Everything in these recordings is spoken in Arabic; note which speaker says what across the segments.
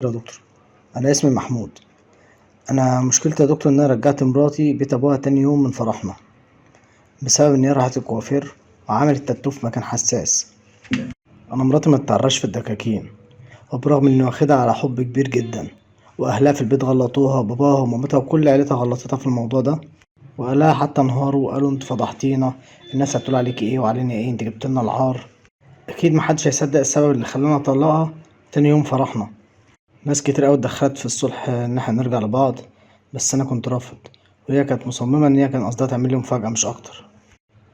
Speaker 1: يا دكتور، انا اسمي محمود. انا مشكلتي يا دكتور ان انا رجعت مراتي بيت ابوها تاني يوم من فرحنا بسبب ان هي راحت الكوافير وعملت تاتو في مكان حساس. انا مراتي ما تتعرش في الدكاكين، وبرغم اني واخدها على حب كبير جدا، واهلها في البيت غلطوها، باباها ومامتها وكل عيلتها غلطتها في الموضوع ده، واهلها حتى انهاروا وقالوا انت فضحتينا، الناس هتقول عليكي ايه وعلينا ايه، انت جبت لنا العار. اكيد محدش هيصدق السبب اللي خلانا نطلقها تاني يوم فرحنا. ناس كتير أوي اتدخلت في الصلح إن احنا نرجع لبعض، بس أنا كنت رافض، وهي كانت مصممة إن هي كان قصدها تعملي مفاجأة مش أكتر.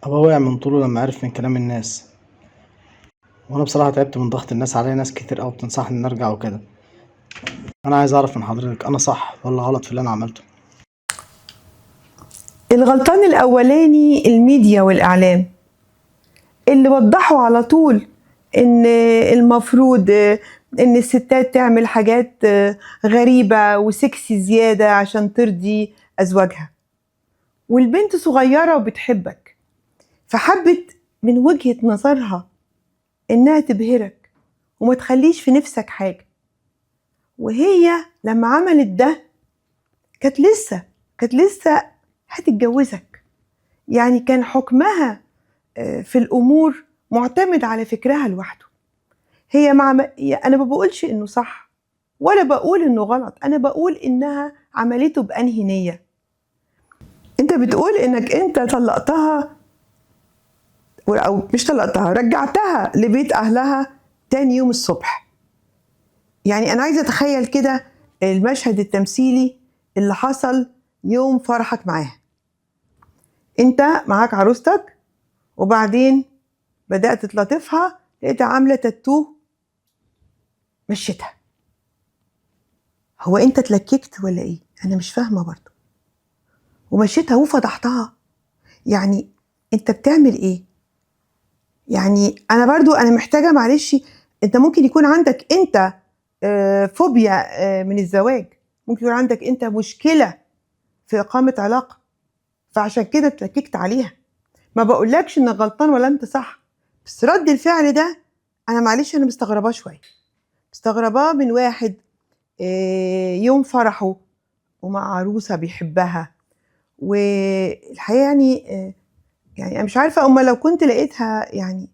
Speaker 1: أبوها وقع من طوله لما عرف من كلام الناس، وأنا بصراحة تعبت من ضغط الناس عليا، ناس كتير أوي بتنصحني إن أرجع وكده. أنا عايز أعرف من حضرتك، أنا صح ولا غلط في اللي أنا عملته؟
Speaker 2: الغلطان الأولاني الميديا والإعلام اللي وضحوا على طول إن المفروض إن الستات تعمل حاجات غريبة وسكسي زيادة عشان ترضي أزواجها، والبنت صغيرة وبتحبك فحبت من وجهة نظرها إنها تبهرك وما تخليش في نفسك حاجة. وهي لما عملت ده كانت لسه هتتجوزك، يعني كان حكمها في الأمور معتمد على فكرها لوحده. هي أنا ما بقولش إنه صح ولا بقول إنه غلط، أنا بقول إنها عملته بأنهي نية. أنت بتقول إنك أنت طلقتها أو مش طلقتها، رجعتها لبيت أهلها تاني يوم الصبح. يعني أنا عايزة أتخيل كده المشهد التمثيلي اللي حصل يوم فرحك معاها. أنت معاك عروستك وبعدين بدأت تلطفها، لقيتها عاملة تاتو، مشيتها. هو انت اتلككت ولا ايه؟ انا مش فاهمة برضو. ومشيتها وفضحتها، يعني انت بتعمل ايه؟ يعني انا برضو انا محتاجة، معلش، انت ممكن يكون عندك انت فوبيا من الزواج، ممكن يكون عندك انت مشكلة في اقامة علاقة، فعشان كده اتلككت عليها. ما بقولكش انك غلطان ولا انت صح، بس رد الفعل ده انا معلش انا مستغرباه شوية، مستغرباه من واحد يوم فرحه ومع عروسة بيحبها. والحقيقة يعني أنا مش عارفة أما لو كنت لقيتها يعني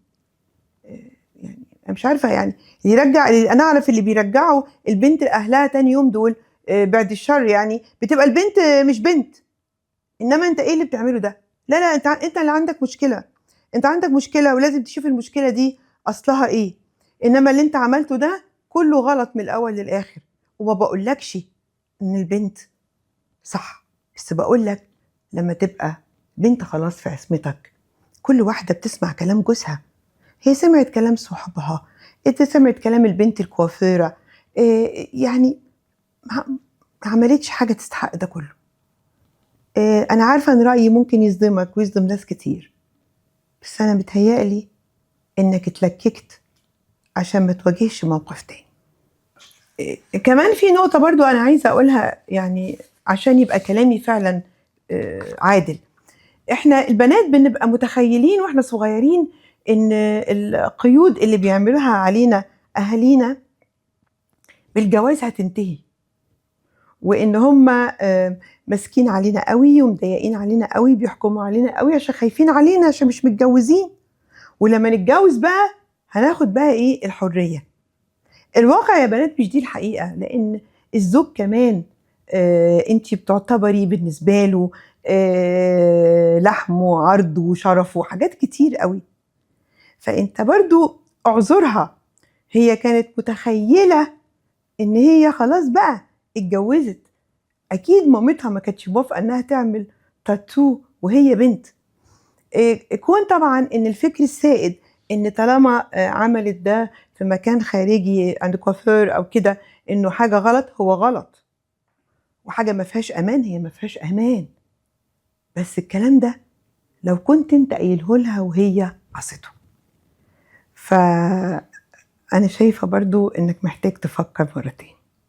Speaker 2: أنا مش عارفة يعني يرجع. أنا أعرف اللي بيرجعوا البنت لأهلها تاني يوم دول بعد الشر، يعني بتبقى البنت مش بنت. إنما أنت إيه اللي بتعمله ده؟ لا أنت اللي عندك مشكلة، أنت عندك مشكلة ولازم تشوف المشكلة دي أصلها إيه. إنما اللي أنت عملته ده كله غلط من الأول للآخر. وما بقولكش إن البنت صح، بس بقولك لما تبقى بنت خلاص في عصمتك، كل واحدة بتسمع كلام جوزها. هي سمعت كلام صحابها، انت سمعت كلام البنت الكوافيرة، يعني ما عملتش حاجة تستحق ده كله. أنا عارفة إن رأيي ممكن يصدمك ويصدم ناس كتير، بس أنا متهيألي إنك اتلككت عشان ما تواجهش موقف تاني. كمان في نقطة برضو أنا عايزة أقولها، يعني عشان يبقى كلامي فعلا عادل. إحنا البنات بنبقى متخيلين وإحنا صغيرين إن القيود اللي بيعملوها علينا أهالينا بالجواز هتنتهي، وإن هم ماسكين علينا قوي ومضايقين علينا قوي، بيحكموا علينا قوي عشان خايفين علينا عشان مش متجوزين، ولما نتجوز بقى هناخد بقى إيه؟ الحرية. الواقع يا بنات مش دي الحقيقة، لأن الزوج كمان انتي بتعتبري بالنسبة له لحمه وعرضه وشرفه وحاجات كتير قوي. فانت برضو اعذرها، هي كانت متخيلة ان هي خلاص بقى اتجوزت. اكيد مامتها ما كانتش موافقة انها تعمل تاتو وهي بنت. كون طبعا ان الفكر السائد ان طالما عملت ده في مكان خارجي عند كوافير او كده انه حاجة غلط، هو غلط، وحاجة ما فيهاش امان، هي ما فيهاش امان. بس الكلام ده لو كنت انت قايله لها وهي عصته. فأنا شايفة برضو انك محتاج تفكر مرتين.